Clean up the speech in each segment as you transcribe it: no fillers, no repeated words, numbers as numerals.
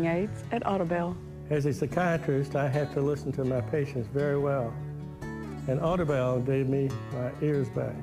aids at Audubell. As a psychiatrist, I have to listen to my patients very well. And Audubell gave me my ears back.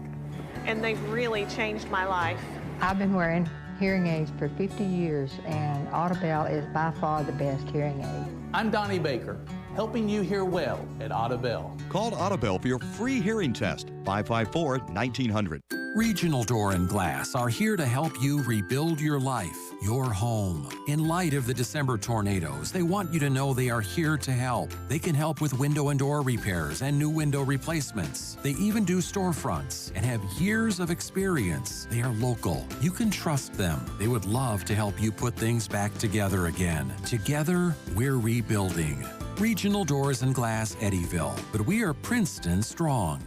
And they've really changed my life. I've been wearing hearing aids for 50 years, and Audubell is by far the best hearing aid. I'm Donnie Baker, helping you hear well at Audubell. Call Audubell for your free hearing test, 554-1900. Regional Door and Glass are here to help you rebuild your life, your home. In light of the December tornadoes, they want you to know they are here to help. They can help with window and door repairs and new window replacements. They even do storefronts and have years of experience. They are local. You can trust them. They would love to help you put things back together again. Together, we're rebuilding. Regional Doors and Glass, Eddyville, but we are Princeton strong.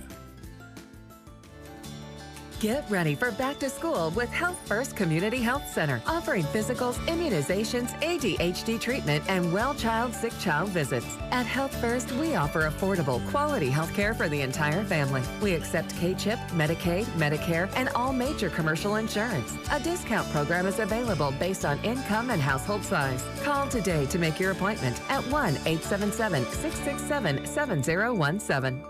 Get ready for back to school with Health First Community Health Center, offering physicals, immunizations, ADHD treatment, and well child, sick child visits. At Health First, we offer affordable, quality health care for the entire family. We accept K-CHIP, Medicaid, Medicare, and all major commercial insurance. A discount program is available based on income and household size. Call today to make your appointment at 1-877-667-7017.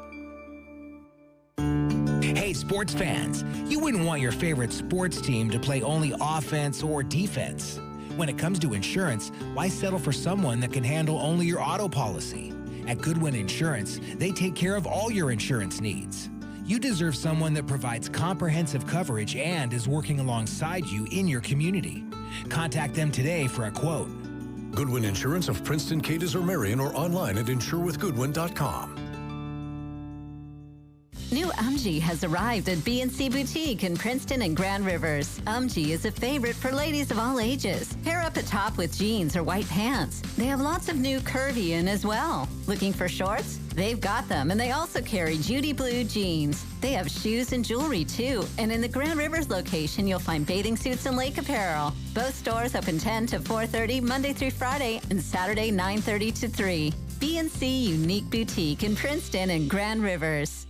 Hey, sports fans, you wouldn't want your favorite sports team to play only offense or defense. When it comes to insurance, why settle for someone that can handle only your auto policy? At Goodwin Insurance, they take care of all your insurance needs. You deserve someone that provides comprehensive coverage and is working alongside you in your community. Contact them today for a quote. Goodwin Insurance of Princeton, Cadiz, or Marion, or online at insurewithgoodwin.com. New UMG has arrived at B&C Boutique in Princeton and Grand Rivers. UMG is a favorite for ladies of all ages. Pair up a top with jeans or white pants. They have lots of new curvy in as well. Looking for shorts? They've got them, and they also carry Judy Blue jeans. They have shoes and jewelry too, and in the Grand Rivers location, you'll find bathing suits and lake apparel. Both stores open 10 to 4:30 Monday through Friday and Saturday 9:30 to 3. B&C Unique Boutique in Princeton and Grand Rivers.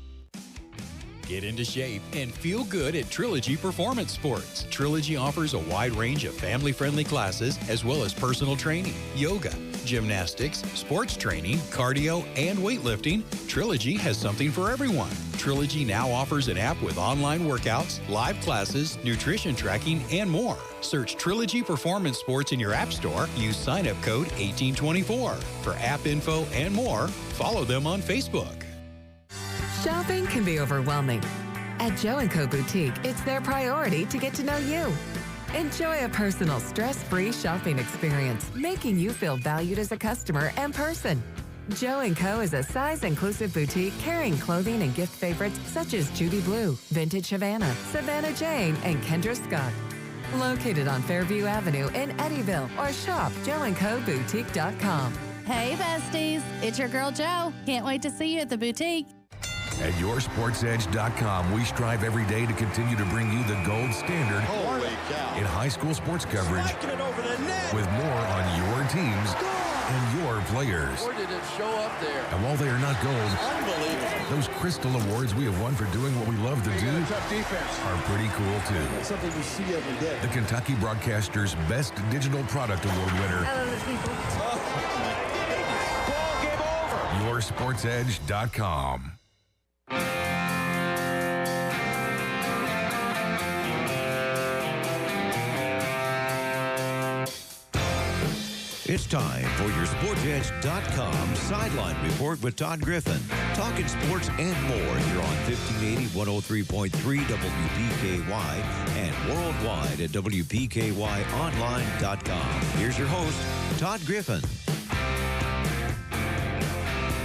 Get into shape and feel good at Trilogy Performance Sports. Trilogy offers a wide range of family-friendly classes as well as personal training, yoga, gymnastics, sports training, cardio, and weightlifting. Trilogy has something for everyone. Trilogy now offers an app with online workouts, live classes, nutrition tracking, and more. Search Trilogy Performance Sports in your app store. Use sign-up code 1824. For app info and more, follow them on Facebook. Shopping can be overwhelming. At Joe & Co. Boutique, it's their priority to get to know you. Enjoy a personal, stress-free shopping experience, making you feel valued as a customer and person. Joe & Co. is a size-inclusive boutique carrying clothing and gift favorites such as Judy Blue, Vintage Havana, Savannah Jane, and Kendra Scott. Located on Fairview Avenue in Eddyville, or shop joeandcoboutique.com. Hey, besties. It's your girl, Jo. Can't wait to see you at the boutique. At YourSportsEdge.com, we strive every day to continue to bring you the gold standard in high school sports coverage with more on your teams and your players. Where did it show up there? And while they are not gold, those crystal awards we have won for doing what we love to do are pretty cool too. That's something you see every day. The Kentucky Broadcaster's Best Digital Product Award winner. Ball game over. YourSportsEdge.com. It's time for your SportsEdge.com Sideline Report with Todd Griffin. Talking sports and more here on 1580, 103.3 WPKY and worldwide at WPKYonline.com. Here's your host, Todd Griffin.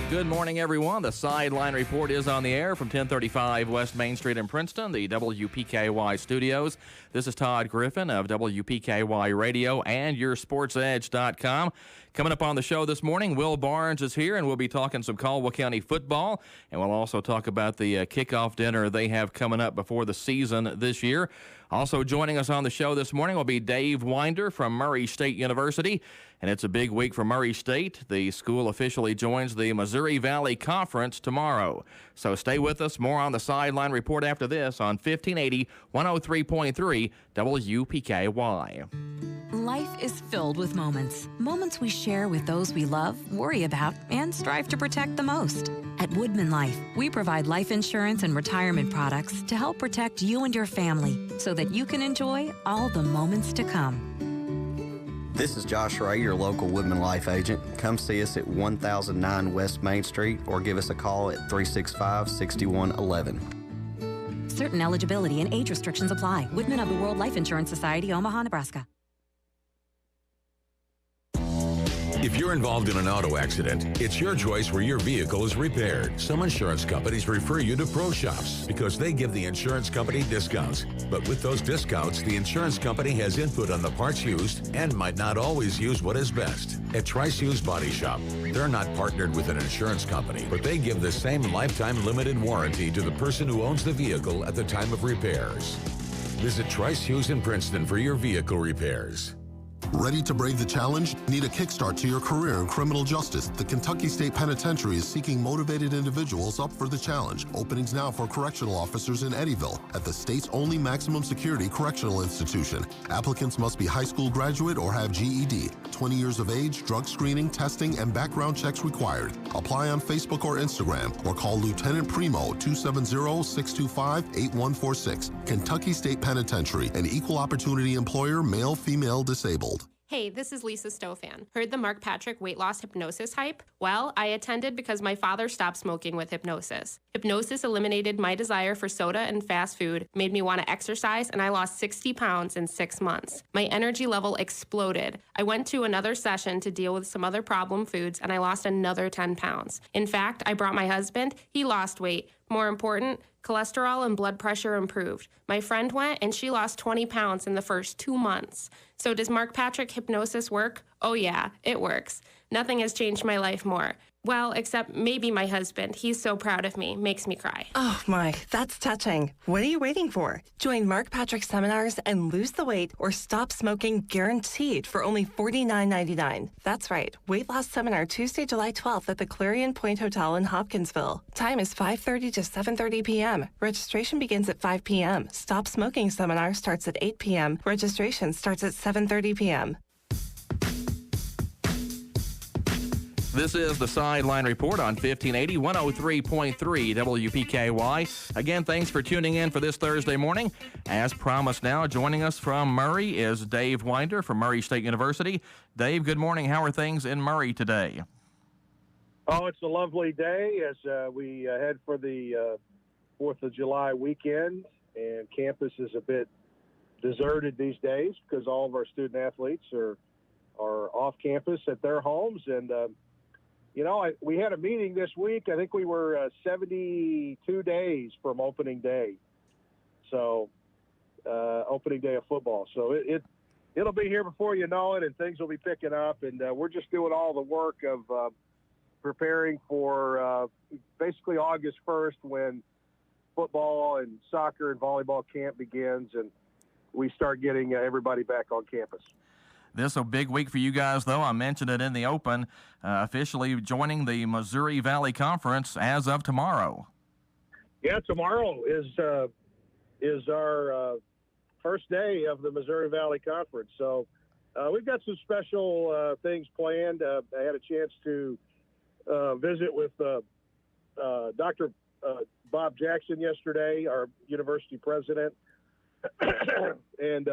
Good morning, everyone. The Sideline Report is on the air from 1035 West Main Street in Princeton, the WPKY studios. This is Todd Griffin of WPKY Radio and your SportsEdge.com. Coming up on the show this morning, Will Barnes is here, and we'll be talking some Caldwell County football, and we'll also talk about the kickoff dinner they have coming up before the season this year. Also joining us on the show this morning will be Dave Winder from Murray State University, and it's a big week for Murray State. The school officially joins the Missouri Valley Conference tomorrow. So stay with us. More on the Sideline Report after this on 1580, 103.3 WPKY. Life is filled with moments. Moments we share with those we love, worry about, and strive to protect the most. At Woodman Life, we provide life insurance and retirement products to help protect you and your family so that you can enjoy all the moments to come. This is Josh Ray, your local Woodman Life agent. Come see us at 1009 West Main Street or give us a call at 365-6111. Certain eligibility and age restrictions apply. Woodman of the World Life Insurance Society, Omaha, Nebraska. If you're involved in an auto accident, it's your choice where your vehicle is repaired. Some insurance companies refer you to pro shops because they give the insurance company discounts. But with those discounts, the insurance company has input on the parts used and might not always use what is best. At Trice Used Body Shop, they're not partnered with an insurance company, but they give the same lifetime limited warranty to the person who owns the vehicle at the time of repairs. Visit Trice Hughes in Princeton for your vehicle repairs. Ready to brave the challenge? Need a kickstart to your career in criminal justice? The Kentucky State Penitentiary is seeking motivated individuals up for the challenge. Openings now for correctional officers in Eddyville at the state's only maximum security correctional institution. Applicants must be high school graduate or have GED. 20 years of age, drug screening, testing, and background checks required. Apply on Facebook or Instagram or call Lieutenant Primo 270-625-8146. Kentucky State Penitentiary, an equal opportunity employer, male, female, disabled. Hey, this is Lisa Stofan. Heard the Mark Patrick weight loss hypnosis hype? Well, I attended because my father stopped smoking with hypnosis. Hypnosis eliminated my desire for soda and fast food, made me want to exercise, and I lost 60 pounds in 6 months. My energy level exploded. I went to another session to deal with some other problem foods, and I lost another 10 pounds. In fact, I brought my husband. He lost weight. More important, cholesterol and blood pressure improved. My friend went and she lost 20 pounds in the first 2 months. So does Mark Patrick hypnosis work? Oh yeah, it works. Nothing has changed my life more. Well, except maybe my husband. He's so proud of me. Makes me cry. Oh, my, that's touching. What are you waiting for? Join Mark Patrick seminars and lose the weight or stop smoking guaranteed for only $49.99. That's right. Weight loss seminar Tuesday, July 12th at the Clarion Point Hotel in Hopkinsville. Time is 5:30 to 7:30 p.m. Registration begins at 5 p.m. Stop smoking seminar starts at 8 p.m. Registration starts at 7:30 p.m. This is the Sideline Report on 1580, 103.3 WPKY. Again, thanks for tuning in for this Thursday morning. As promised now, joining us from Murray is Dave Winder from Murray State University. Dave, good morning. How are things in Murray today? Oh, it's a lovely day as we head for the 4th of July weekend, and campus is a bit deserted these days because all of our student athletes are off campus at their homes. And we had a meeting this week. I think we were 72 days from opening day. So opening day of football. So it'll be here before you know it, and things will be picking up. And we're just doing all the work of preparing for basically August 1st when football and soccer and volleyball camp begins, and we start getting everybody back on campus. This is a big week for you guys, though. I mentioned it in the open, officially joining the Missouri Valley Conference as of tomorrow. Yeah, tomorrow is our first day of the Missouri Valley Conference. So we've got some special things planned. I had a chance to visit with Dr. Bob Jackson yesterday, our university president, and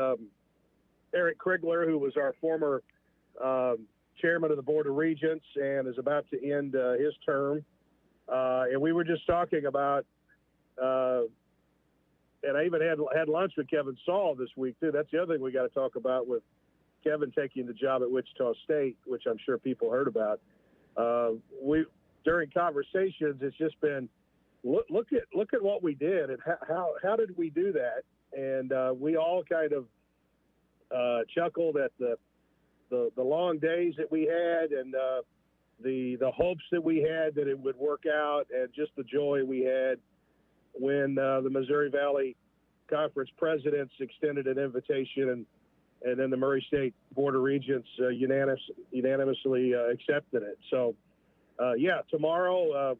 Eric Krigler, who was our former chairman of the Board of Regents and is about to end his term. And we were just talking about, and I even had lunch with Kevin Saul this week, too. That's the other thing we got to talk about with Kevin taking the job at Wichita State, which I'm sure people heard about. During conversations, it's just been, look at what we did and how did we do that? And we all kind of chuckled at the long days that we had and the hopes that we had that it would work out, and just the joy we had when the Missouri Valley Conference presidents extended an invitation and then the Murray State Board of Regents unanimously accepted it. So, tomorrow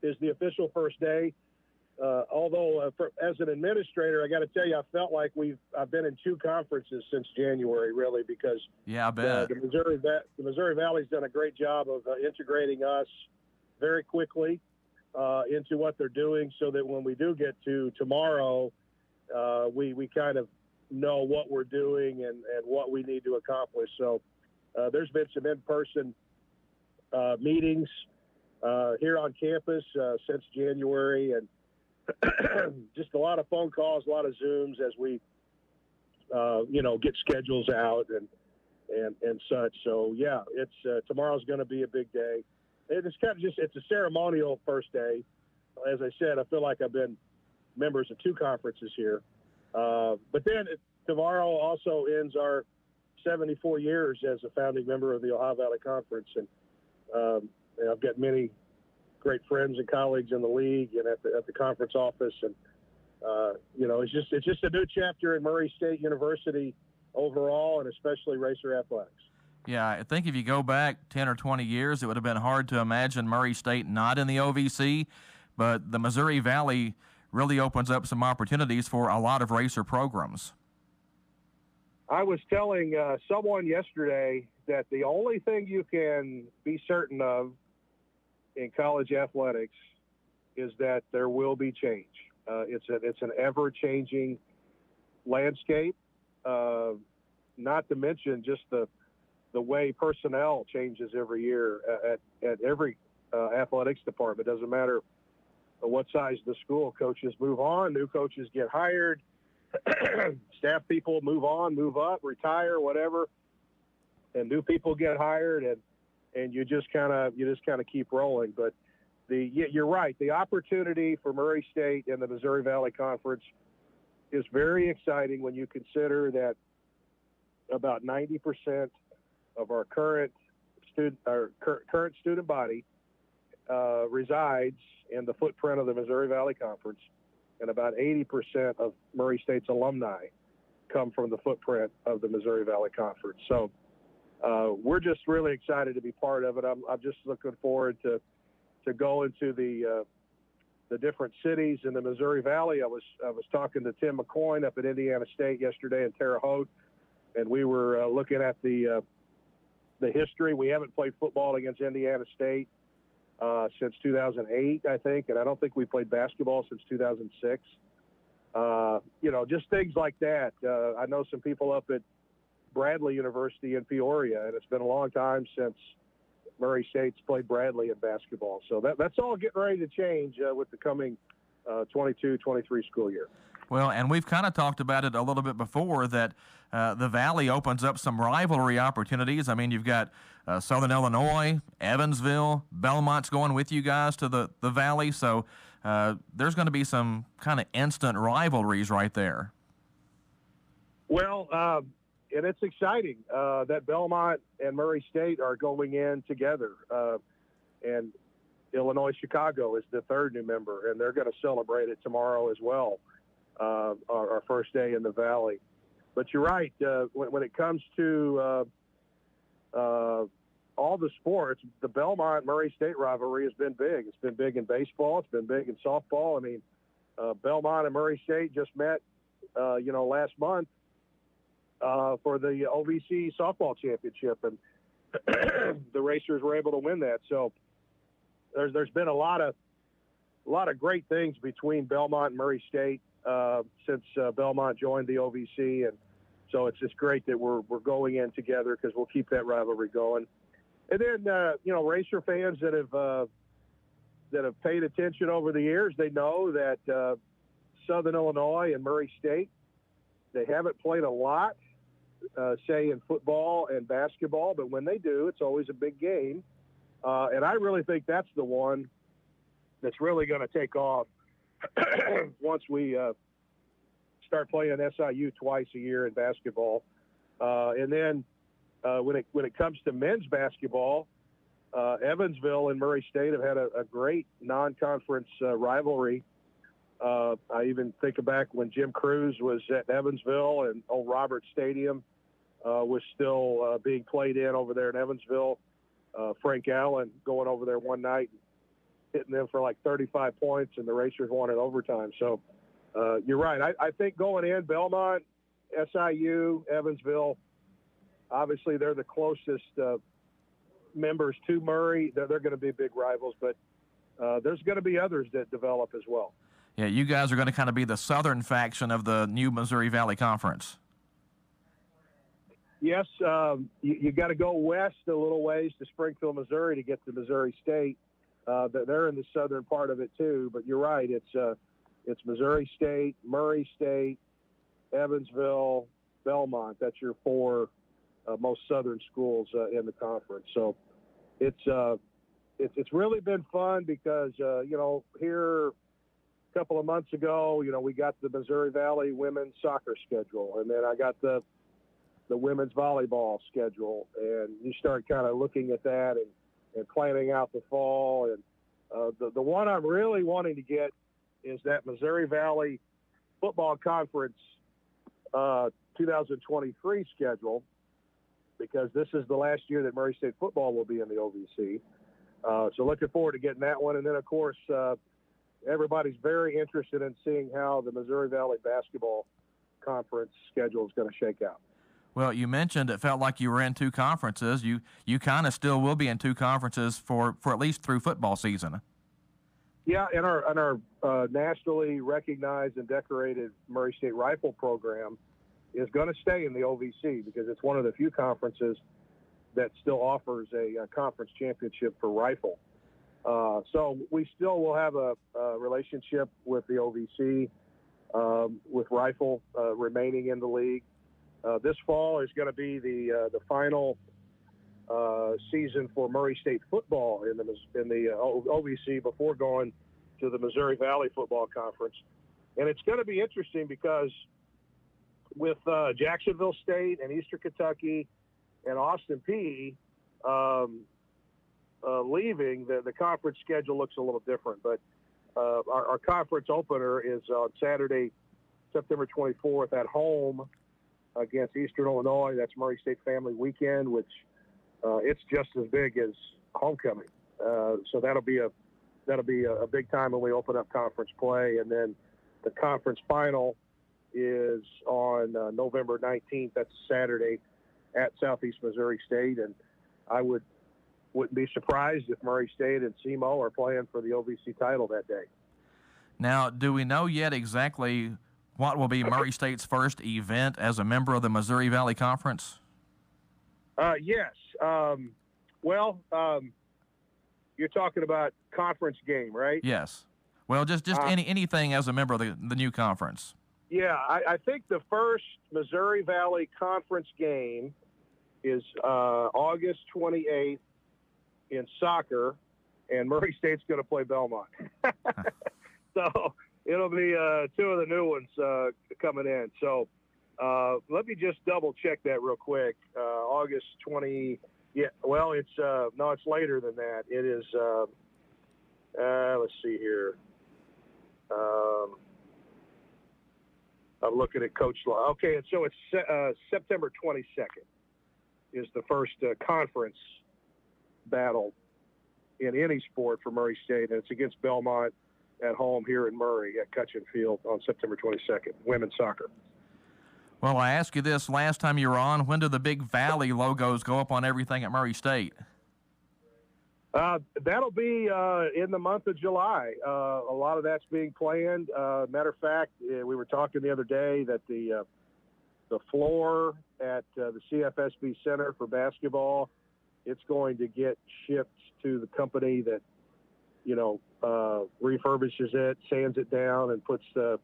is the official first day. although as an administrator, I got to tell you, I felt like I've been in two conferences since January, really, because yeah, I bet. The Missouri Valley's done a great job of integrating us very quickly into what they're doing, so that when we do get to tomorrow, we kind of know what we're doing and what we need to accomplish. So there's been some in-person meetings here on campus since January, and just a lot of phone calls, a lot of Zooms as we, get schedules out and such. So yeah, it's tomorrow's going to be a big day. It's kind of it's a ceremonial first day. As I said, I feel like I've been members of two conferences here. But then tomorrow also ends our 74 years as a founding member of the Ohio Valley Conference, and I've got many great friends and colleagues in the league and at the conference office, and it's just a new chapter in Murray State University overall, and especially Racer athletics. Yeah, I think if you go back 10 or 20 years, it would have been hard to imagine Murray State not in the OVC, but the Missouri Valley really opens up some opportunities for a lot of Racer programs. I was telling someone yesterday that the only thing you can be certain of in college athletics is that there will be change. It's an ever-changing landscape, not to mention just the way personnel changes every year at every athletics department. It doesn't matter what size the school. Coaches move on, new coaches get hired, staff people move on, move up, retire, whatever, and new people get hired, and you just kind of keep rolling. But you're right. The opportunity for Murray State and the Missouri Valley Conference is very exciting when you consider that about 90% of our current student body resides in the footprint of the Missouri Valley Conference, and about 80% of Murray State's alumni come from the footprint of the Missouri Valley Conference. So we're just really excited to be part of it. I'm just looking forward to go into the different cities in the Missouri Valley. I was talking to Tim McCoyne up at Indiana State yesterday in Terre Haute, and we were looking at the history. We haven't played football against Indiana State since 2008, I think, and I don't think we played basketball since 2006. Just things like that. I know some people up at Bradley University in Peoria, and it's been a long time since Murray State's played Bradley in basketball. So that's all getting ready to change with the coming 22-23 school year. Well, and we've kind of talked about it a little bit before, that the Valley opens up some rivalry opportunities. I mean, you've got Southern Illinois, Evansville, Belmont's going with you guys to the Valley. So there's going to be some kind of instant rivalries right there. Well, and it's exciting that Belmont and Murray State are going in together. And Illinois-Chicago is the third new member, and they're going to celebrate it tomorrow as well. Our first day in the Valley. But you're right. When it comes to all the sports, the Belmont-Murray State rivalry has been big. It's been big in baseball. It's been big in softball. I mean, Belmont and Murray State just met, last month for the OVC softball championship, and the Racers were able to win that. So there's been a lot of great things between Belmont and Murray State since Belmont joined the OVC, and so it's just great that we're going in together, because we'll keep that rivalry going. And then Racer fans that have paid attention over the years, they know that Southern Illinois and Murray State, they haven't played a lot, say in football and basketball, but when they do, it's always a big game. And I really think that's the one that's really going to take off once we start playing SIU twice a year in basketball. And then when it comes to men's basketball, Evansville and Murray State have had a great non-conference rivalry. I even think back when Jim Cruz was at Evansville and Old Roberts Stadium was still being played in over there in Evansville. Frank Allen going over there one night, hitting them for like 35 points, and the Racers won in overtime. So you're right. I think going in, Belmont, SIU, Evansville, obviously they're the closest members to Murray. They're going to be big rivals, but there's going to be others that develop as well. Yeah, you guys are going to kind of be the southern faction of the new Missouri Valley Conference. Yes, you got to go west a little ways to Springfield, Missouri to get to Missouri State. They're in the southern part of it too, but you're right. It's Missouri State, Murray State, Evansville, Belmont. That's your four most southern schools in the conference. So it's really been fun because here a couple of months ago, we got the Missouri Valley women's soccer schedule, and then I got the women's volleyball schedule, and you start kind of looking at that and planning out the fall. And the one I'm really wanting to get is that Missouri Valley Football Conference 2023 schedule, because this is the last year that Murray State football will be in the OVC. So looking forward to getting that one. And then, of course, everybody's very interested in seeing how the Missouri Valley Basketball Conference schedule is going to shake out. Well, you mentioned it felt like you were in two conferences. You kind of still will be in two conferences for at least through football season. Yeah, and our nationally recognized and decorated Murray State Rifle program is going to stay in the OVC because it's one of the few conferences that still offers a conference championship for rifle. So we still will have a relationship with the OVC, with rifle remaining in the league. This fall is going to be the final season for Murray State football in the OVC before going to the Missouri Valley Football Conference. And it's going to be interesting because with Jacksonville State and Eastern Kentucky and Austin Peay leaving, the conference schedule looks a little different. But our conference opener is on Saturday, September 24th at home against Eastern Illinois. That's Murray State Family Weekend, which it's just as big as homecoming. So that'll be a big time when we open up conference play. And then the conference final is on November 19th. That's Saturday at Southeast Missouri State. And I wouldn't be surprised if Murray State and SEMO are playing for the OVC title that day. Now, do we know yet exactly what will be Murray State's first event as a member of the Missouri Valley Conference? Yes. You're talking about conference game, right? Yes. Well, just anything as a member of the new conference. Yeah, I think the first Missouri Valley Conference game is August 28th in soccer, and Murray State's going to play Belmont. So it'll be two of the new ones coming in. So let me just double check that real quick. August 20. Yeah. Well, it's later than that. It is. Let's see here. I'm looking at Coach Law. Okay, so it's September 22nd is the first conference battle in any sport for Murray State, and it's against Belmont at home here in Murray at Cutchin Field on September 22nd, women's soccer. Well, I asked you this last time you were on. When do the big Valley logos go up on everything at Murray State? That'll be in the month of July. A lot of that's being planned. Matter of fact, we were talking the other day that the floor at the CFSB Center for basketball, it's going to get shipped to the company that, refurbishes it, sands it down, and puts the,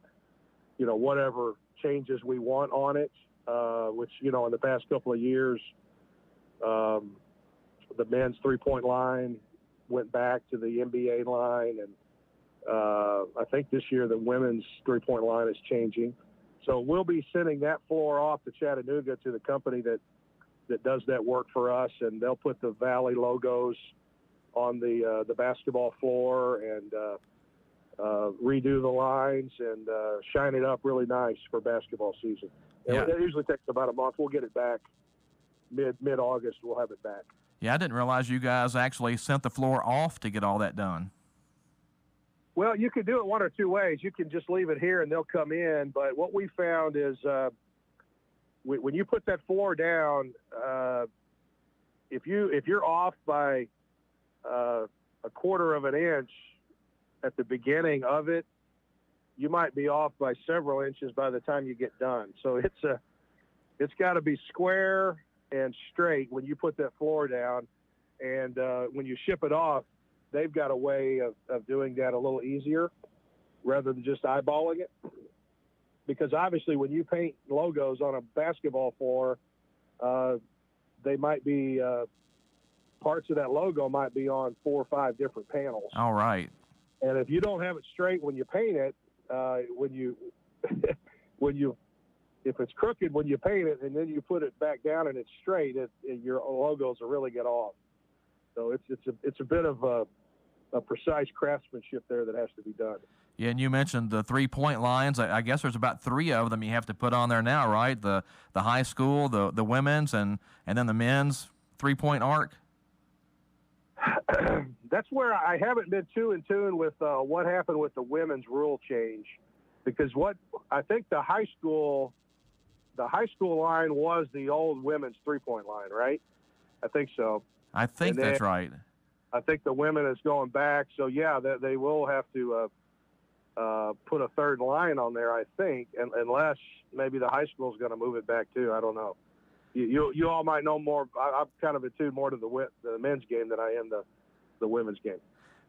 whatever changes we want on it, which, in the past couple of years, the men's three-point line went back to the NBA line, and I think this year the women's three-point line is changing. So we'll be sending that floor off to Chattanooga to the company that does that work for us, and they'll put the Valley logos on the basketball floor and redo the lines and shine it up really nice for basketball season. Yeah. It usually takes about a month. We'll get it back mid-August. We'll have it back. Yeah, I didn't realize you guys actually sent the floor off to get all that done. Well, you can do it one or two ways. You can just leave it here and they'll come in. But what we found is when you put that floor down, if you're off by a quarter of an inch at the beginning of it, you might be off by several inches by the time you get done. So it's got to be square and straight when you put that floor down. And when you ship it off, they've got a way of doing that a little easier rather than just eyeballing it. Because obviously when you paint logos on a basketball floor, they might be parts of that logo might be on 4 or 5 different panels. All right. And if you don't have it straight when you paint it, if it's crooked when you paint it and then you put it back down and it's straight, your logos will really get off. So it's a bit of a precise craftsmanship there that has to be done. Yeah, and you mentioned the 3-point lines. I guess there's about 3 of them you have to put on there now, right? The high school, the women's, and then the men's 3-point arc. That's where I haven't been too in tune with what happened with the women's rule change, because what I think the high school line was the old women's 3-point line, right? I think so. I think that's right. I think the women is going back, so yeah, they will have to put a third line on there, I think, unless maybe the high school is going to move it back too. I don't know. You all might know more. I'm kind of attuned more to the men's game than I am the women's game.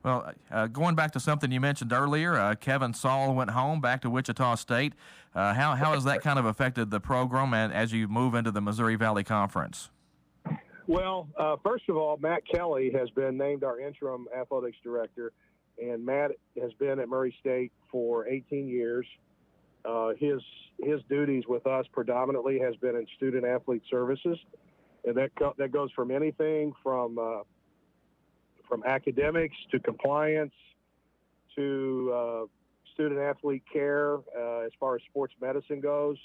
Well, going back to something you mentioned earlier, Kevin Saul went home back to Wichita State. How has that kind of affected the program as you move into the Missouri Valley Conference? Well, first of all, Matt Kelly has been named our interim athletics director, and Matt has been at Murray State for 18 years. His duties with us predominantly has been in student athlete services, and that goes from anything from academics to compliance to student athlete care as far as sports medicine goes.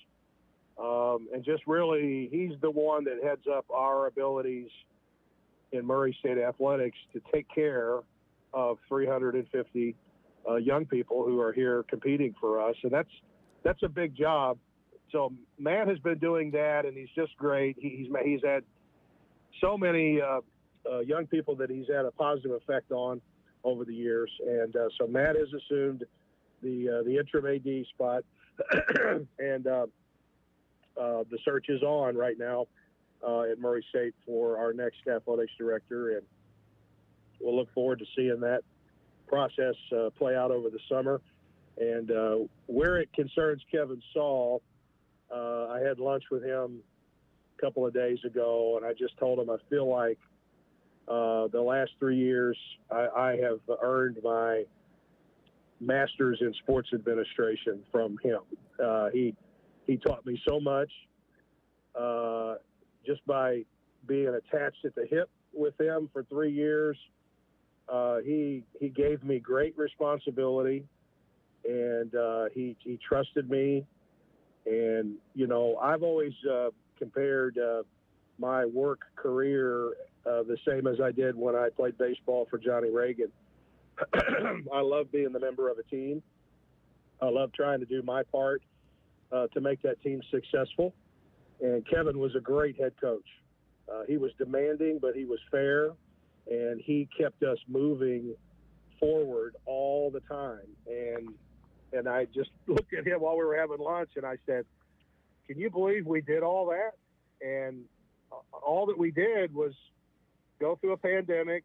And just really, he's the one that heads up our abilities in Murray State athletics to take care of 350 young people who are here competing for us. And that's a big job. So Matt has been doing that, and he's just great. He's had so many young people that he's had a positive effect on over the years. And so Matt has assumed the interim AD spot, and the search is on right now at Murray State for our next athletics director, and we'll look forward to seeing that process play out over the summer. And where it concerns Kevin Saul, I had lunch with him a couple of days ago, and I just told him I feel like the last 3 years I have earned my master's in sports administration from him. He taught me so much just by being attached at the hip with him for 3 years. He gave me great responsibility, and he trusted me. And, you know, I've always compared my work career the same as I did when I played baseball for Johnny Reagan. I love being the member of a team. I love trying to do my part to make that team successful. And Kevin was a great head coach. He was demanding, but he was fair, and he kept us moving forward all the time. And I just looked at him while we were having lunch, and I said, can you believe we did all that? And all that we did was go through a pandemic.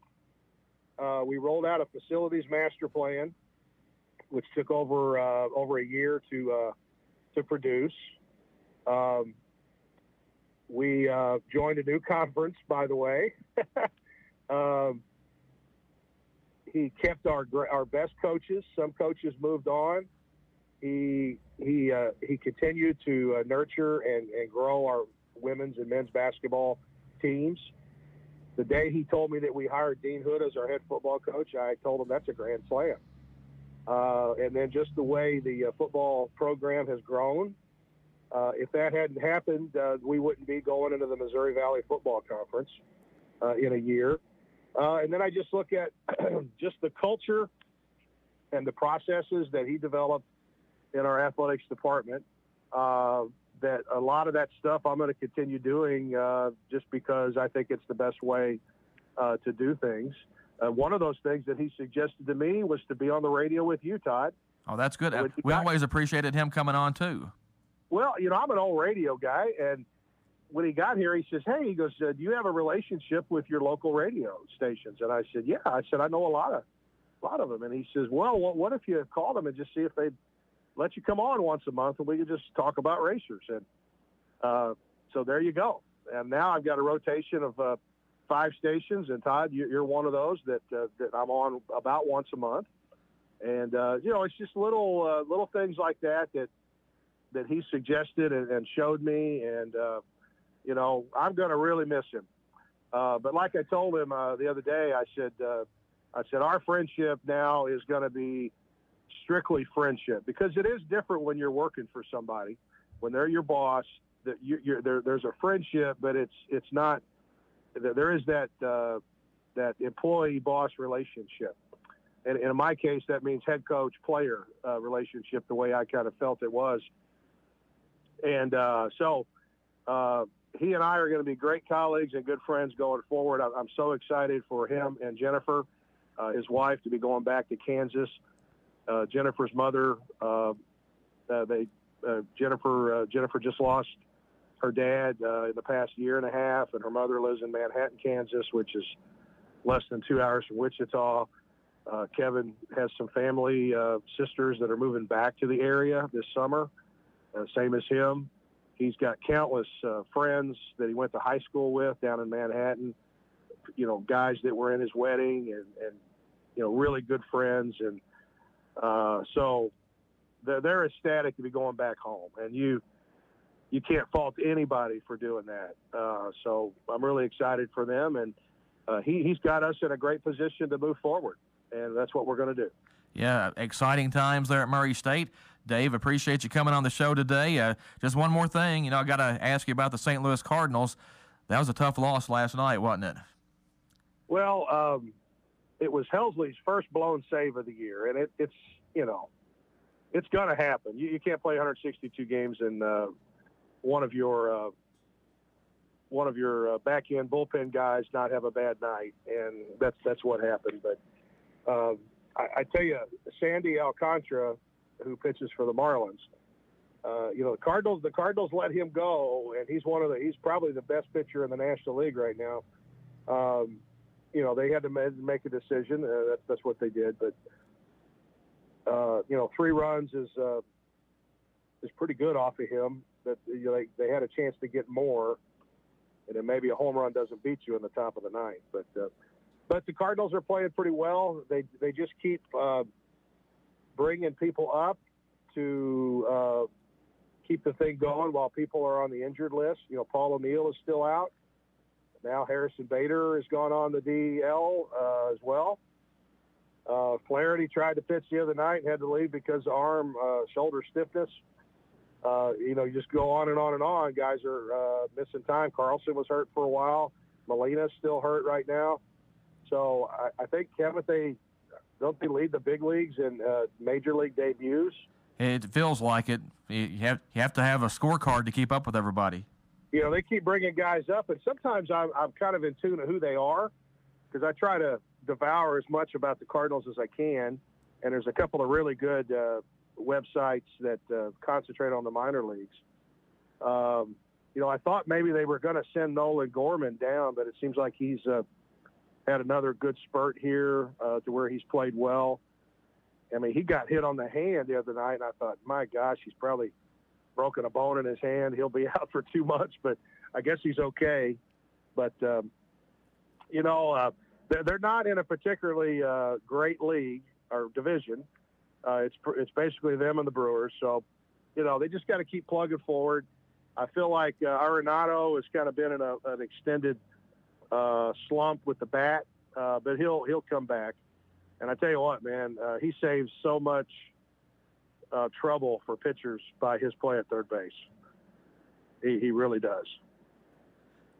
We rolled out a facilities master plan, which took over a year to produce. We joined a new conference, by the way. He kept our best coaches. Some coaches moved on. He continued to nurture and grow our women's and men's basketball teams. The day he told me that we hired Dean Hood as our head football coach, I told him that's a grand slam. And then just the way the football program has grown, if that hadn't happened, we wouldn't be going into the Missouri Valley Football Conference in a year. And then I just look at just the culture and the processes that he developed in our athletics department, that a lot of that stuff I'm going to continue doing just because I think it's the best way to do things. One of those things that he suggested to me was to be on the radio with you, Todd. Oh, that's good. We always appreciated him coming on, too. Well, I'm an old radio guy, and when he got here, he says, hey, he goes, do you have a relationship with your local radio stations? And I said, yeah. I said, I know a lot of them. And he says, well, what if you call them and just see if they'd let you come on once a month and we could just talk about racers? And so there you go. And now I've got a rotation of 5 stations, and Todd, you're one of those that I'm on about once a month. And it's just little things like that he suggested and showed me, and I'm going to really miss him. But like I told him the other day, I said our friendship now is going to be strictly friendship, because it is different when you're working for somebody, when they're your boss. That there's a friendship, but it's not. There is that employee-boss relationship. And in my case, that means head coach-player relationship, the way I kind of felt it was. And so he and I are going to be great colleagues and good friends going forward. I'm so excited for him and Jennifer, his wife, to be going back to Kansas. Jennifer's mother, Jennifer just lost her dad in the past year and a half, and her mother lives in Manhattan, Kansas, which is less than 2 hours from Wichita. Kevin has some family, sisters that are moving back to the area this summer, same as him. He's got countless friends that he went to high school with down in Manhattan, guys that were in his wedding and really good friends. And so they're ecstatic to be going back home. And you can't fault anybody for doing that. So I'm really excited for them. And he's got us in a great position to move forward. And that's what we're going to do. Yeah, exciting times there at Murray State. Dave, appreciate you coming on the show today. Just one more thing, I got to ask you about the St. Louis Cardinals. That was a tough loss last night, wasn't it? Well, it was Helsley's first blown save of the year, and it's going to happen. You can't play 162 games and one of your back end bullpen guys not have a bad night, and that's what happened. But I tell you, Sandy Alcantara, who pitches for the Marlins, the Cardinals let him go, and he's probably the best pitcher in the National League right now. They had to make a decision. That's what they did. But 3 runs is pretty good off of him. That they had a chance to get more, and then maybe a home run doesn't beat you in the top of the 9th. But the Cardinals are playing pretty well. They just keep bringing people up to keep the thing going while people are on the injured list. Paul O'Neill is still out. Now Harrison Bader has gone on the DL as well. Flaherty tried to pitch the other night and had to leave because of shoulder stiffness. You just go on and on and on. Guys are missing time. Carlson was hurt for a while. Molina's still hurt right now. So I think, Kevin, don't they lead the big leagues in major league debuts? It feels like it. You have to have a scorecard to keep up with everybody. They keep bringing guys up, and sometimes I'm kind of in tune to who they are, because I try to devour as much about the Cardinals as I can. And there's a couple of really good websites that concentrate on the minor leagues. I thought maybe they were going to send Nolan Gorman down, but it seems like he's had another good spurt here to where he's played well. I mean, he got hit on the hand the other night, and I thought, my gosh, he's probably broken a bone in his hand. He'll be out for 2 months, but I guess he's okay. But, they're not in a particularly great league or division. It's basically them and the Brewers. So, they just got to keep plugging forward. I feel like Arenado has kind of been in an extended slump with the bat, but he'll come back. And I tell you what, man, he saves so much trouble for pitchers by his play at third base. He really does.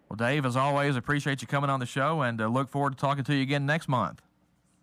Well, Dave, as always, appreciate you coming on the show, and look forward to talking to you again next month.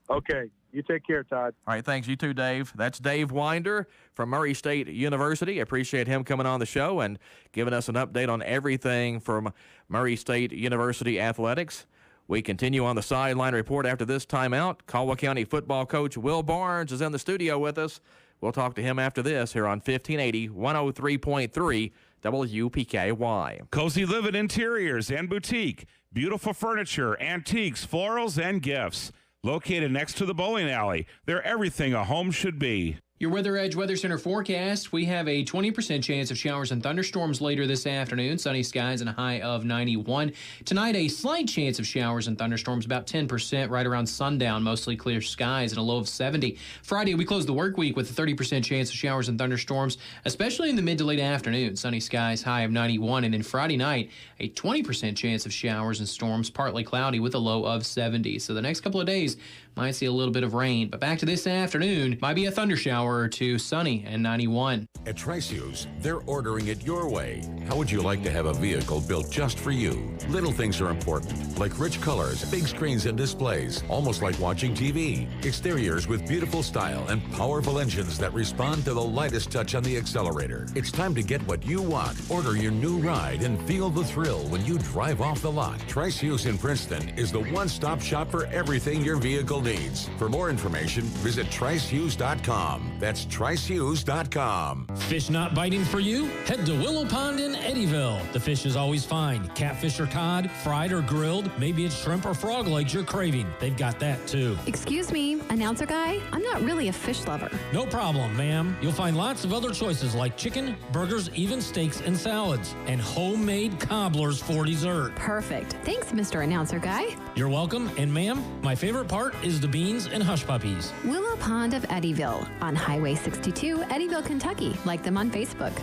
Okay. You take care, Todd. All right, thanks. You too, Dave. That's Dave Winder from Murray State University. Appreciate him coming on the show and giving us an update on everything from Murray State University athletics. We continue on the sideline report after this timeout. Caldwell County football coach Will Barnes is in the studio with us. We'll talk to him after this here on 1580 103.3 WPKY. Cozy Living Interiors and Boutique. Beautiful furniture, antiques, florals, and gifts. Located next to the bowling alley. They're everything a home should be. Your Weather Edge Weather Center forecast, we have a 20% chance of showers and thunderstorms later this afternoon. Sunny skies and a high of 91. Tonight, a slight chance of showers and thunderstorms, about 10% right around sundown. Mostly clear skies and a low of 70. Friday, we close the work week with a 30% chance of showers and thunderstorms, especially in the mid to late afternoon. Sunny skies, high of 91. And then Friday night, a 20% chance of showers and storms, partly cloudy with a low of 70. So the next couple of days might see a little bit of rain. But back to this afternoon, might be a thunder shower or two, sunny and 91. At Trice Hughes, they're ordering it your way. How would you like to have a vehicle built just for you? Little things are important, like rich colors, big screens and displays, almost like watching TV. Exteriors with beautiful style and powerful engines that respond to the lightest touch on the accelerator. It's time to get what you want. Order your new ride and feel the thrill when you drive off the lot. Trice Hughes in Princeton is the one-stop shop for everything your vehicle needs. For more information, visit tricehughes.com. That's tricehughes.com. Fish not biting for you? Head to Willow Pond in Eddyville. The fish is always fine. Catfish or cod, fried or grilled. Maybe it's shrimp or frog legs you're craving. They've got that too. Excuse me, announcer guy? I'm not really a fish lover. No problem, ma'am. You'll find lots of other choices like chicken, burgers, even steaks and salads, and homemade cobblers for dessert. Perfect. Thanks, Mr. Announcer Guy. You're welcome. And ma'am, my favorite part is the beans and hush puppies. Willow Pond of Eddyville on Highway 62, Eddyville, Kentucky. Like them on Facebook.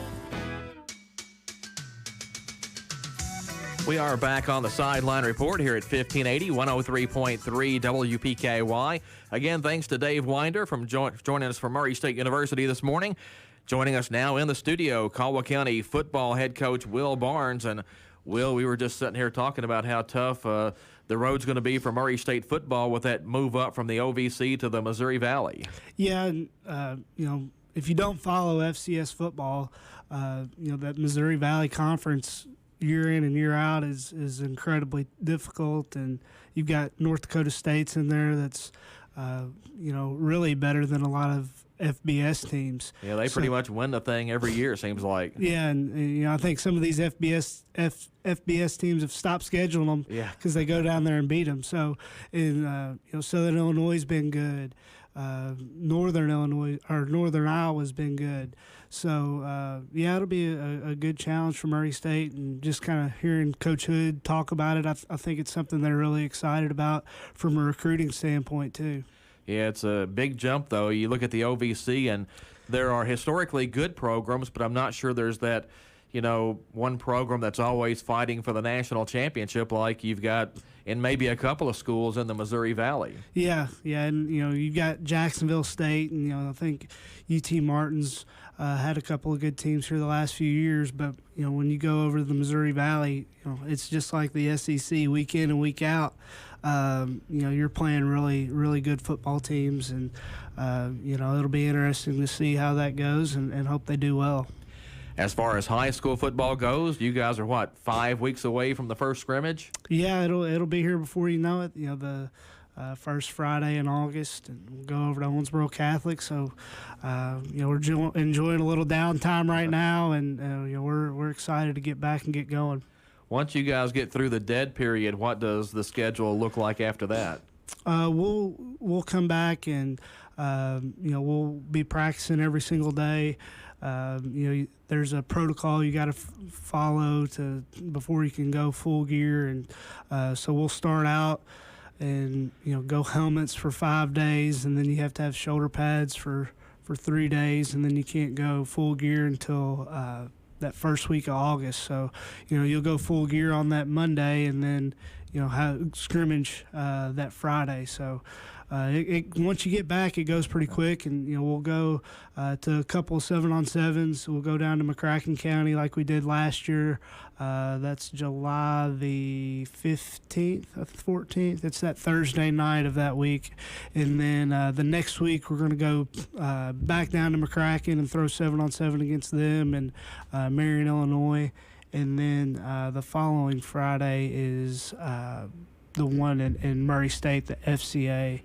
We are back on the sideline report here at 1580 103.3 WPKY. Again, thanks to Dave Winder from joining us from Murray State University this morning. Joining us now in the studio, Caldwell County football head coach Will Barnes. And Will, we were just sitting here talking about how tough the road's going to be for Murray State football with that move up from the OVC to the Missouri Valley. Yeah, if you don't follow FCS football, that Missouri Valley Conference year in and year out is incredibly difficult, and you've got North Dakota State's in there that's really better than a lot of FBS teams. Yeah, they pretty much win the thing every year, it seems like. Yeah, and I think some of these FBS teams have stopped scheduling them because they go down there and beat them. So, Southern Illinois has been good. Northern Iowa's been good. So, it'll be a good challenge for Murray State, and just kind of hearing Coach Hood talk about it, I think it's something they're really excited about from a recruiting standpoint too. Yeah, it's a big jump, though. You look at the OVC, and there are historically good programs, but I'm not sure there's that, one program that's always fighting for the national championship like you've got in maybe a couple of schools in the Missouri Valley. Yeah, and, you've got Jacksonville State, and, I think UT Martin's had a couple of good teams here the last few years, but, when you go over to the Missouri Valley, it's just like the SEC week in and week out. You're playing really, really good football teams, and, it'll be interesting to see how that goes and hope they do well. As far as high school football goes, you guys are, 5 weeks away from the first scrimmage? Yeah, it'll be here before you know it. The first Friday in August, and we'll go over to Owensboro Catholic. So, we're enjoying a little downtime right now, and we're excited to get back and get going. Once you guys get through the dead period, what does the schedule look like after that? We'll come back, and we'll be practicing every single day. There's a protocol you got to follow before you can go full gear, and so we'll start out and go helmets for 5 days, and then you have to have shoulder pads for 3 days, and then you can't go full gear until that first week of August. So you'll go full gear on that Monday, and then have scrimmage that Friday. So once you get back, it goes pretty quick, and we'll go to a couple of 7-on-7s. We'll go down to McCracken County like we did last year. That's July the 15th, 14th. It's that Thursday night of that week, and then the next week we're going to go back down to McCracken and throw 7-on-7 against them and Marion, Illinois. And then the following Friday is the one in Murray State, the FCA.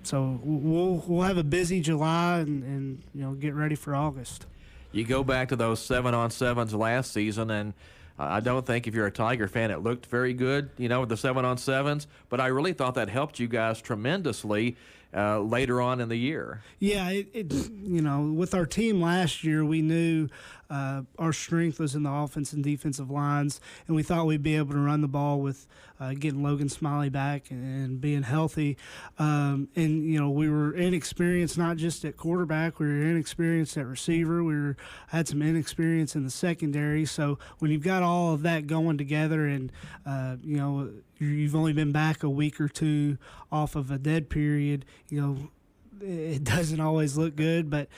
So we'll have a busy July and get ready for August. You go back to those 7-on-7s last season, and I don't think if you're a Tiger fan it looked very good, with the 7-on-7s. But I really thought that helped you guys tremendously later on in the year. Yeah, with our team last year, we knew our strength was in the offense and defensive lines, and we thought we'd be able to run the ball with getting Logan Smiley back and being healthy. And we were inexperienced not just at quarterback, we were inexperienced at receiver, had some inexperience in the secondary. So when you've got all of that going together, and you've only been back a week or two off of a dead period, it doesn't always look good, but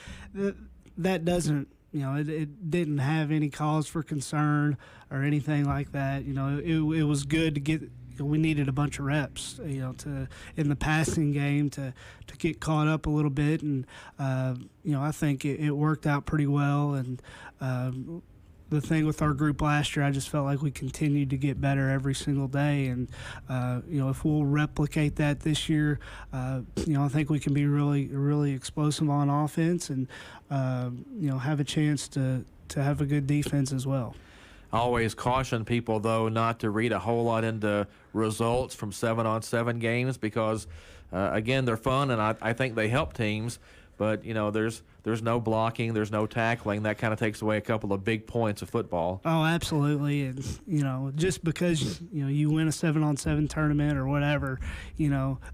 that doesn't, it didn't have any cause for concern or anything like that. It was good to get, we needed a bunch of reps, in the passing game to get caught up a little bit. And, I think it worked out pretty well. And, the thing with our group last year, I just felt like we continued to get better every single day. And, if we'll replicate that this year, I think we can be really, really explosive on offense and, have a chance to have a good defense as well. Always caution people, though, not to read a whole lot into results from 7-on-7 games because, again, they're fun, and I think they help teams. But, there's no blocking, there's no tackling. That kind of takes away a couple of big points of football. Oh, absolutely. And, just because, you win a 7-on-7 tournament or whatever,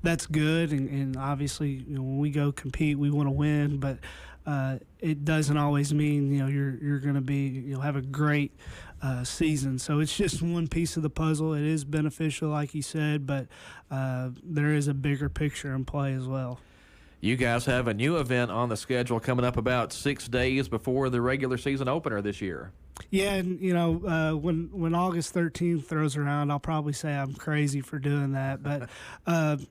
that's good. And obviously, when we go compete, we want to win. But it doesn't always mean, you're going to be, have a great season. So it's just one piece of the puzzle. It is beneficial, like you said, but there is a bigger picture in play as well. You guys have a new event on the schedule coming up about 6 days before the regular season opener this year. Yeah, and when August 13th throws around, I'll probably say I'm crazy for doing that. But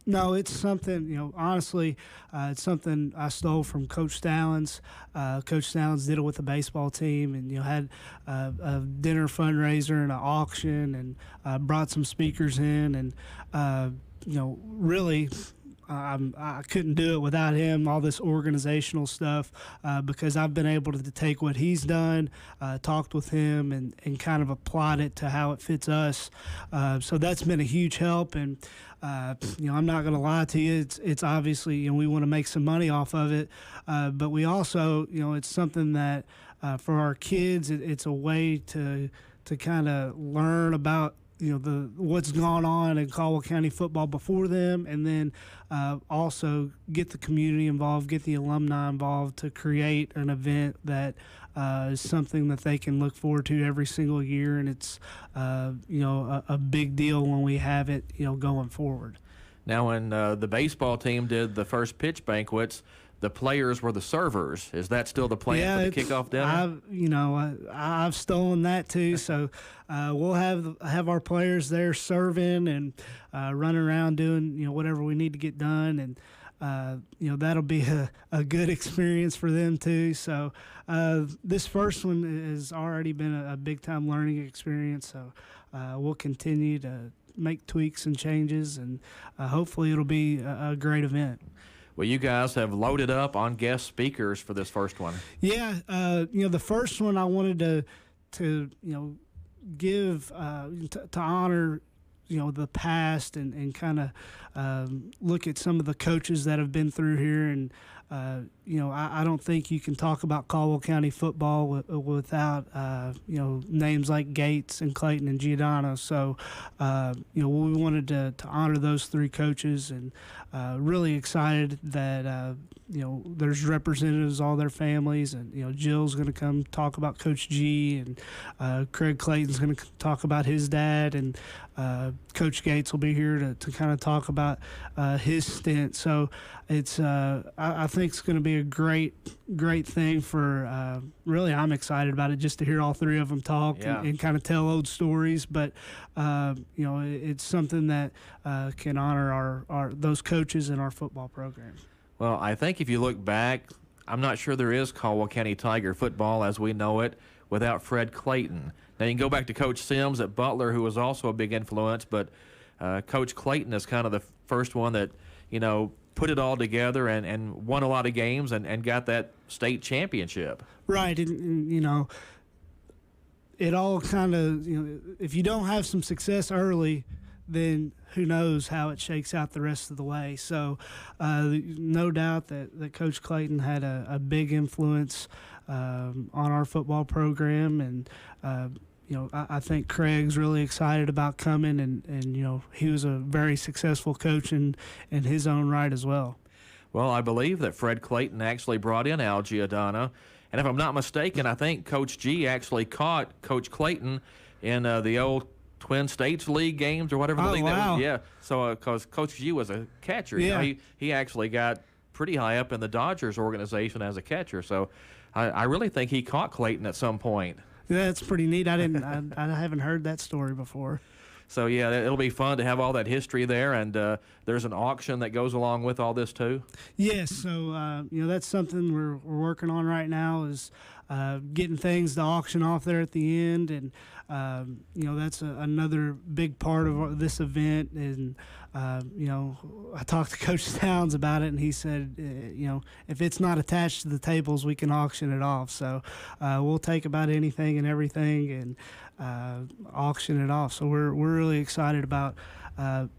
no, it's something. Honestly, it's something I stole from Coach Stallings. Coach Stallings did it with the baseball team, and had a dinner fundraiser and an auction, and brought some speakers in, and really. I couldn't do it without him, all this organizational stuff, because I've been able to take what he's done, talked with him, and kind of applied it to how it fits us. So that's been a huge help. And, I'm not going to lie to you. It's obviously, we want to make some money off of it. But we also, it's something that for our kids, it's a way to kind of learn about what's gone on in Caldwell County football before them, and then also get the community involved, get the alumni involved to create an event that is something that they can look forward to every single year, and it's a big deal when we have it going forward. Now, when the baseball team did the first pitch banquets, the players were the servers. Is that still the plan for the kickoff dinner? I've stolen that too. So we'll have our players there serving and running around doing whatever we need to get done, and that'll be a good experience for them too. So this first one has already been a big time learning experience. So we'll continue to make tweaks and changes, and hopefully it'll be a great event. Well, you guys have loaded up on guest speakers for this first one. Yeah, the first one I wanted to give to honor the past and kind of look at some of the coaches that have been through here, and I don't think you can talk about Caldwell County football without, names like Gates and Clayton and Giordano. So, we wanted to honor those three coaches, and really excited that, there's representatives, all their families, and, Jill's going to come talk about Coach G, and Craig Clayton's going to talk about his dad, and Coach Gates will be here to kind of talk about his stint. So it's I think it's going to be a great thing for really. I'm excited about it, just to hear all three of them talk and kind of tell old stories. But it's something that can honor our those coaches in our football program. Well, I think if you look back, I'm not sure there is Caldwell County Tiger football as we know it without Fred Clayton. Now, you can go back to Coach Sims at Butler, who was also a big influence, but Coach Clayton is kind of the first one that, put it all together and won a lot of games and got that state championship. Right, and it all kind of, if you don't have some success early, then who knows how it shakes out the rest of the way. So no doubt that Coach Clayton had a big influence on our football program, and I think Craig's really excited about coming, and he was a very successful coach in his own right as well. Well, I believe that Fred Clayton actually brought in Al Giordano, and if I'm not mistaken, I think Coach G actually caught Coach Clayton in the old Twin States League games or whatever the league that was. Yeah, so because Coach G was a catcher, he actually got pretty high up in the Dodgers organization as a catcher. So I really think he caught Clayton at some point. Yeah, that's pretty neat. I haven't heard that story before. So yeah, it'll be fun to have all that history there, and there's an auction that goes along with all this too. Yes, so that's something we're working on right now, is getting things to auction off there at the end, and that's another big part of this event. And I talked to Coach Towns about it, and he said, if it's not attached to the tables, we can auction it off. So we'll take about anything and everything and auction it off. So we're really excited about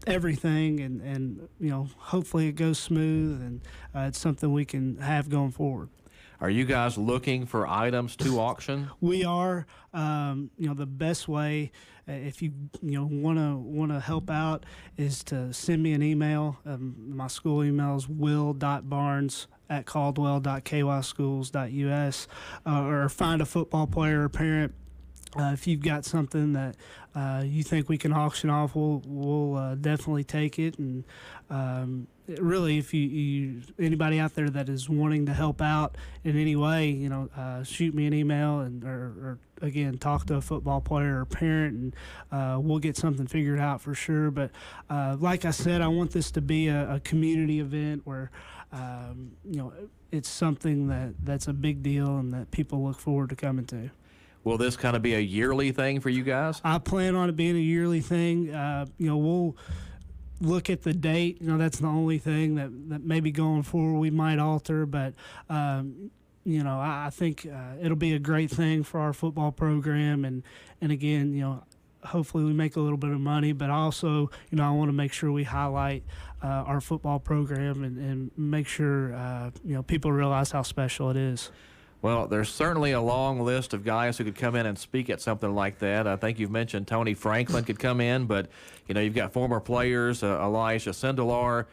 everything, and hopefully it goes smooth, and it's something we can have going forward. Are you guys looking for items to auction? We are. The best way, if you want to help out, is to send me an email. My school email is will.barnes@caldwell.kyschools.us, or find a football player or parent. If you've got something that you think we can auction off, we'll definitely take it. And really, if you anybody out there that is wanting to help out in any way, shoot me an email, and or again, talk to a football player or parent, and we'll get something figured out for sure. But like I said, I want this to be a community event where it's something that's a big deal and that people look forward to coming to. Will this kind of be a yearly thing for you guys? I plan on it being a yearly thing. We'll look at the date. That's the only thing that maybe going forward we might alter. But, I think it'll be a great thing for our football program. And again, hopefully we make a little bit of money. But also, I want to make sure we highlight our football program and make sure, people realize how special it is. Well, there's certainly a long list of guys who could come in and speak at something like that. I think you've mentioned Tony Franklin could come in, but, you've got former players, Elijah Sindelar.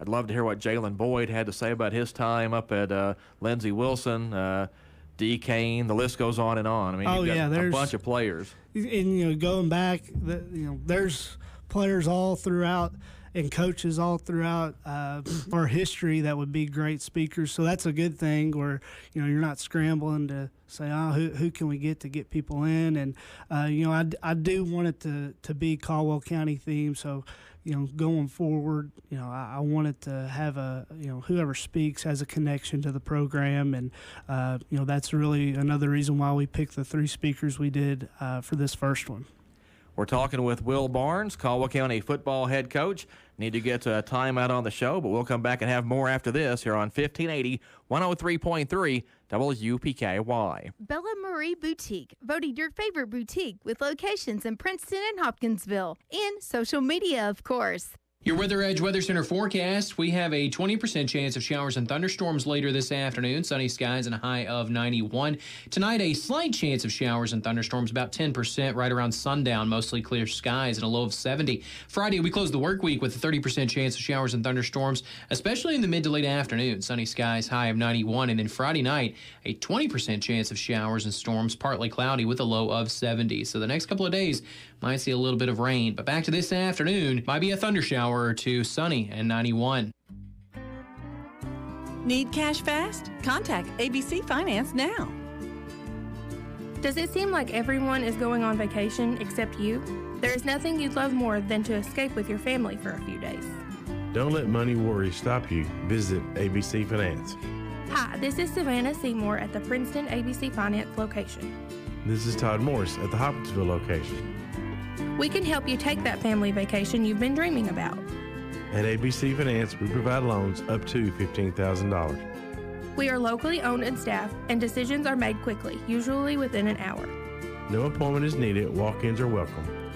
I'd love to hear what Jalen Boyd had to say about his time up at Lindsey Wilson, D. Kane. The list goes on and on. I mean, you've got a bunch of players. And, going back, there's players all throughout and coaches all throughout our history that would be great speakers. So that's a good thing, where you're not scrambling to say, who can we get to get people in. And I do want it to be Caldwell County themed. So going forward, I want it to have whoever speaks has a connection to the program, and that's really another reason why we picked the three speakers we did for this first one. We're talking with Will Barnes, Caldwell County football head coach. Need to get a timeout on the show, but we'll come back and have more after this here on 1580, 103.3 WPKY. Bella Marie Boutique, voted your favorite boutique with locations in Princeton and Hopkinsville, and social media, of course. Your Weather Edge Weather Center forecast. We have a 20% chance of showers and thunderstorms later this afternoon. Sunny skies and a high of 91. Tonight, a slight chance of showers and thunderstorms, about 10% right around sundown. Mostly clear skies and a low of 70. Friday, we close the work week with a 30% chance of showers and thunderstorms, especially in the mid to late afternoon. Sunny skies, high of 91. And then Friday night, a 20% chance of showers and storms, partly cloudy with a low of 70. So the next couple of days might see a little bit of rain. But back to this afternoon, might be a thunder shower or two, sunny and 91. Need cash fast? Contact ABC Finance now. Does it seem like everyone is going on vacation except you? There is nothing you'd love more than to escape with your family for a few days. Don't let money worry stop you. Visit ABC Finance. Hi, this is Savannah Seymour at the Princeton ABC Finance location. This is Todd Morris at the Hopkinsville location. We can help you take that family vacation you've been dreaming about. At ABC Finance, we provide loans up to $15,000. We are locally owned and staffed, and decisions are made quickly, usually within an hour. No appointment is needed. Walk-ins are welcome.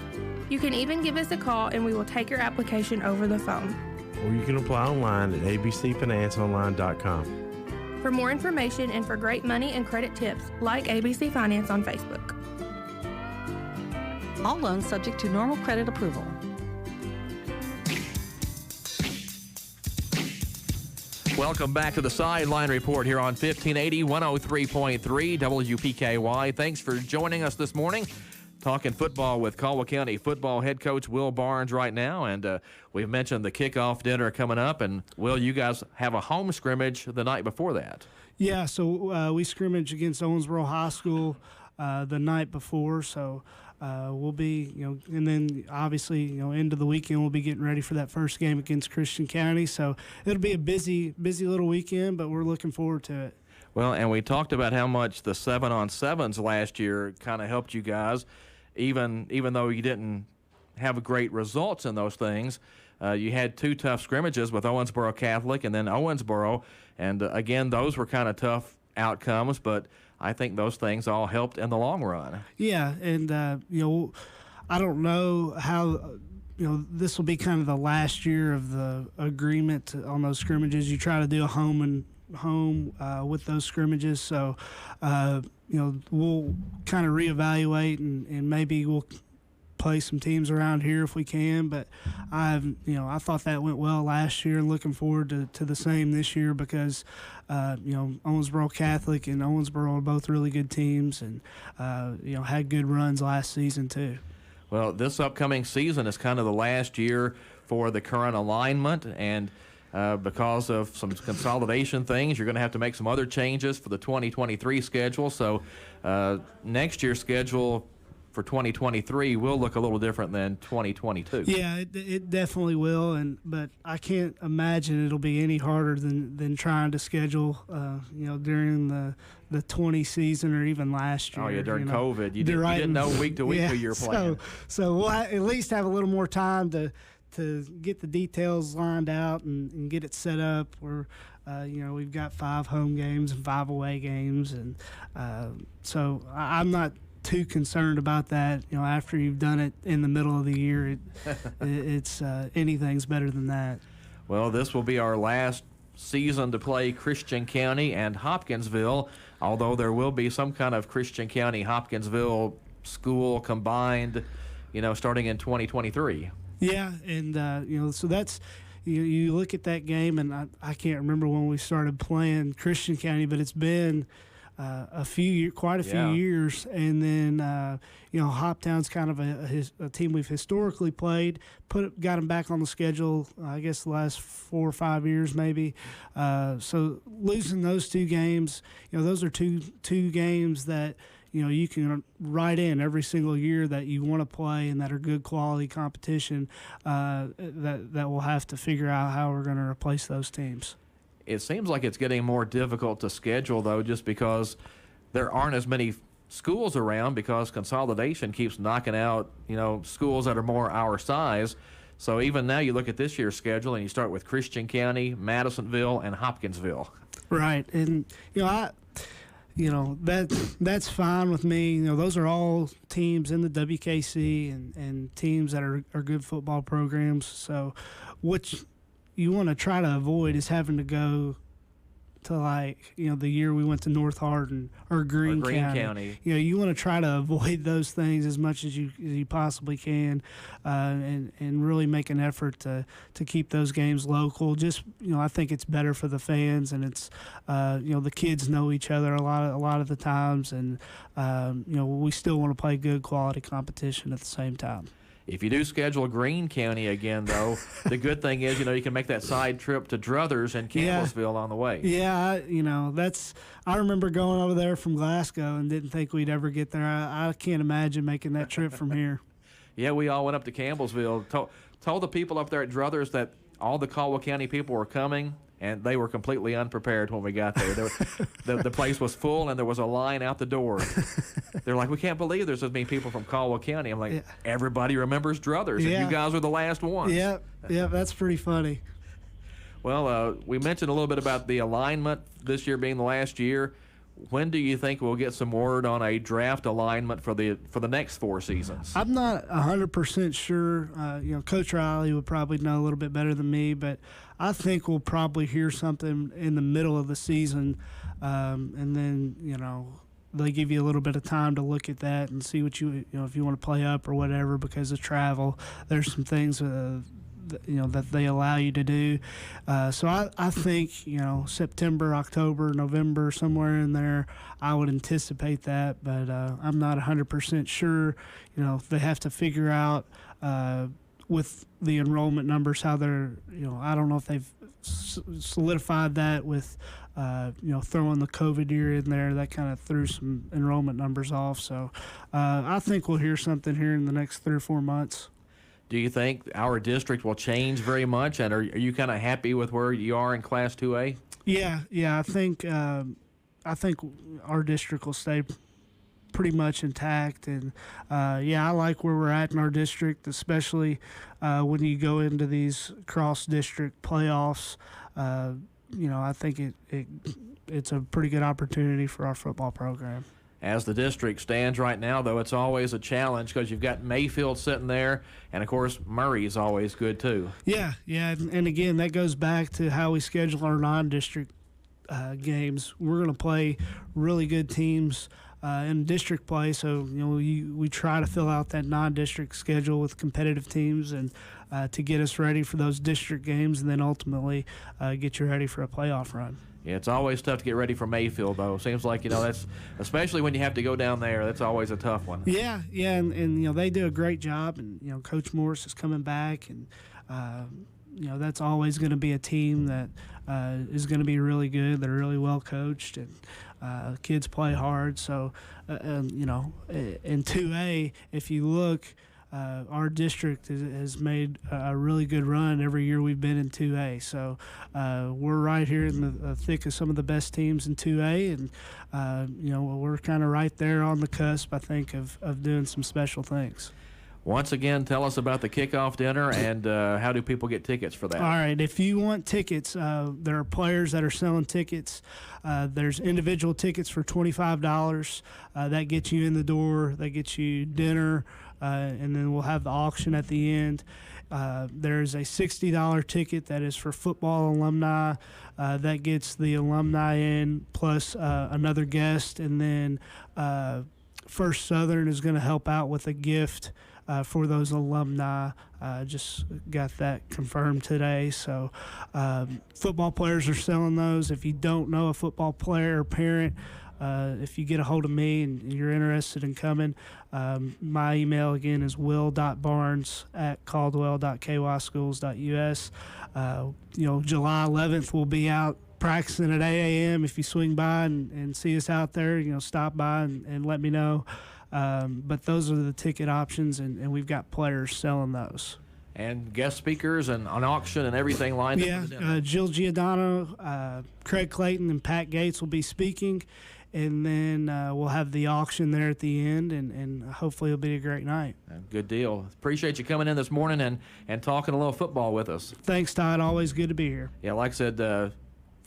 You can even give us a call and we will take your application over the phone. Or you can apply online at abcfinanceonline.com. For more information and for great money and credit tips, like ABC Finance on Facebook. All loans subject to normal credit approval. Welcome back to the Sideline Report here on 1580 103.3 WPKY. Thanks for joining us this morning. Talking football with Caldwell County football head coach Will Barnes right now. And we've mentioned the kickoff dinner coming up. And, Will, you guys have a home scrimmage the night before that. Yeah, so we scrimmage against Owensboro High School the night before. So we'll be, and then obviously, end of the weekend, we'll be getting ready for that first game against Christian County. So it'll be a busy little weekend, but we're looking forward to it. Well, and we talked about how much the 7-on-7s last year kind of helped you guys, even though you didn't have great results in those things. You had two tough scrimmages with Owensboro Catholic and then Owensboro, and again, those were kind of tough outcomes, but I think those things all helped in the long run. Yeah, and I don't know how this will be kind of the last year of the agreement on those scrimmages. You try to do a home with those scrimmages, so we'll kind of reevaluate and maybe we'll play some teams around here if we can. But I thought that went well last year. Looking forward to the same this year because Owensboro Catholic and Owensboro are both really good teams and had good runs last season too. Well, this upcoming season is kind of the last year for the current alignment, and because of some consolidation things, you're going to have to make some other changes for the 2023 schedule. So next year's schedule for 2023 will look a little different than 2022. Yeah, it definitely will, but I can't imagine it'll be any harder than trying to schedule, during the 20 season or even last year. Oh yeah, during COVID, you didn't know week to week who you were playing. So we'll at least have a little more time to get the details lined out and get it set up. Where we've got 5 home games and 5 away games, and so I'm not too concerned about that. After you've done it in the middle of the year, it's anything's better than that. Well, this will be our last season to play Christian County and Hopkinsville, although there will be some kind of Christian County Hopkinsville school combined, starting in 2023. Yeah, and so that's you look at that game, and I can't remember when we started playing Christian County, but it's been quite a few years, and then Hoptown's kind of a team we've historically played. Got them back on the schedule, I guess the last 4 or 5 years maybe. So losing those 2 games, those are two games that you can write in every single year that you want to play and that are good quality competition. That we'll have to figure out how we're going to replace those teams. It seems like it's getting more difficult to schedule, though, just because there aren't as many schools around because consolidation keeps knocking out, schools that are more our size. So even now you look at this year's schedule and you start with Christian County, Madisonville, and Hopkinsville. Right. And, that's fine with me. Those are all teams in the WKC and teams that are good football programs. So what you want to try to avoid is having to go to the year we went to North Hardin or Greene County. You want to try to avoid those things as much as you possibly can, and really make an effort to keep those games local. Just I think it's better for the fans, and it's the kids know each other a lot of the times, and we still want to play good quality competition at the same time. If you do schedule Greene County again, though, the good thing is, you can make that side trip to Druthers and Campbellsville on the way. Yeah, I remember going over there from Glasgow and didn't think we'd ever get there. I can't imagine making that trip from here. Yeah, we all went up to Campbellsville, told the people up there at Druthers that all the Caldwell County people were coming, and they were completely unprepared when we got there. The place was full, and there was a line out the door. They're like, we can't believe there's so many people from Caldwell County. I'm like, everybody remembers Druthers, and you guys are the last ones. Yeah, that's pretty funny. Well, we mentioned a little bit about the alignment this year being the last year. When do you think we'll get some word on a draft alignment for the next 4 seasons? I'm not 100% sure. Coach Riley would probably know a little bit better than me, but I think we'll probably hear something in the middle of the season, and then they give you a little bit of time to look at that and see what if you want to play up or whatever because of travel. There's some things that they allow you to do. So I think, September, October, November, somewhere in there, I would anticipate that, but I'm not 100% sure. They have to figure out with the enrollment numbers how they're, I don't know if they've solidified that with, throwing the COVID year in there. That kind of threw some enrollment numbers off. So I think we'll hear something here in the next 3 or 4 months. Do you think our district will change very much, and are you kind of happy with where you are in Class 2A? Yeah. I think our district will stay pretty much intact, and I like where we're at in our district, especially when you go into these cross-district playoffs. I think it's a pretty good opportunity for our football program. As the district stands right now, though, it's always a challenge because you've got Mayfield sitting there, and, of course, Murray is always good, too. Yeah, and again, that goes back to how we schedule our non-district games. We're going to play really good teams in district play, so we try to fill out that non-district schedule with competitive teams and to get us ready for those district games, and then ultimately get you ready for a playoff run. Yeah, it's always tough to get ready for Mayfield, though. Seems like, that's especially when you have to go down there, that's always a tough one. Yeah, and they do a great job, and, Coach Morris is coming back, and, that's always going to be a team that is going to be really good. They're really well coached, and kids play hard. So, in 2A, if you look, our district has made a really good run every year we've been in 2A. So we're right here in the thick of some of the best teams in 2A, and we're kind of right there on the cusp, I think, of doing some special things. Once again, tell us about the kickoff dinner and how do people get tickets for that? All right, if you want tickets, there are players that are selling tickets. There's individual tickets for $25. That gets you in the door. That gets you dinner. And then we'll have the auction at the end. There's a $60 ticket that is for football alumni. That gets the alumni in plus another guest. And then First Southern is going to help out with a gift for those alumni. Just got that confirmed today. So football players are selling those. If you don't know a football player or parent, if you get a hold of me and you're interested in coming, my email again is will.barnes@caldwell.kyschools.us. July 11th we'll be out practicing at 8 a.m. If you swing by and see us out there, stop by and let me know. But those are the ticket options, and we've got players selling those. And guest speakers and an auction and everything lined up. Yeah, Jill Giordano, Craig Clayton, and Pat Gates will be speaking. And then we'll have the auction there at the end, and hopefully it'll be a great night. Good deal. Appreciate you coming in this morning and talking a little football with us. Thanks, Todd. Always good to be here. Yeah, like I said,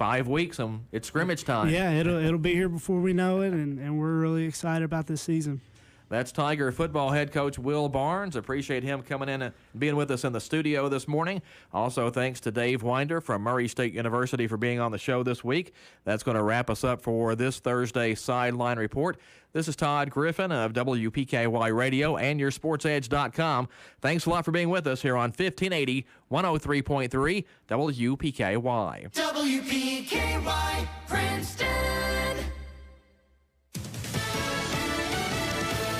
5 weeks and it's scrimmage time. Yeah, it'll be here before we know it, and we're really excited about this season. That's Tiger football head coach Will Barnes. Appreciate him coming in and being with us in the studio this morning. Also, thanks to Dave Winder from Murray State University for being on the show this week. That's going to wrap us up for this Thursday Sideline Report. This is Todd Griffin of WPKY Radio and YourSportsEdge.com. Thanks a lot for being with us here on 1580 103.3 WPKY. WPKY Princeton.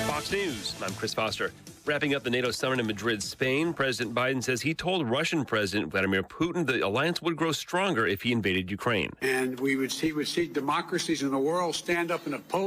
Fox News, I'm Chris Foster. Wrapping up the NATO summit in Madrid, Spain, President Biden says he told Russian President Vladimir Putin the alliance would grow stronger if he invaded Ukraine. And we would see democracies in the world stand up and oppose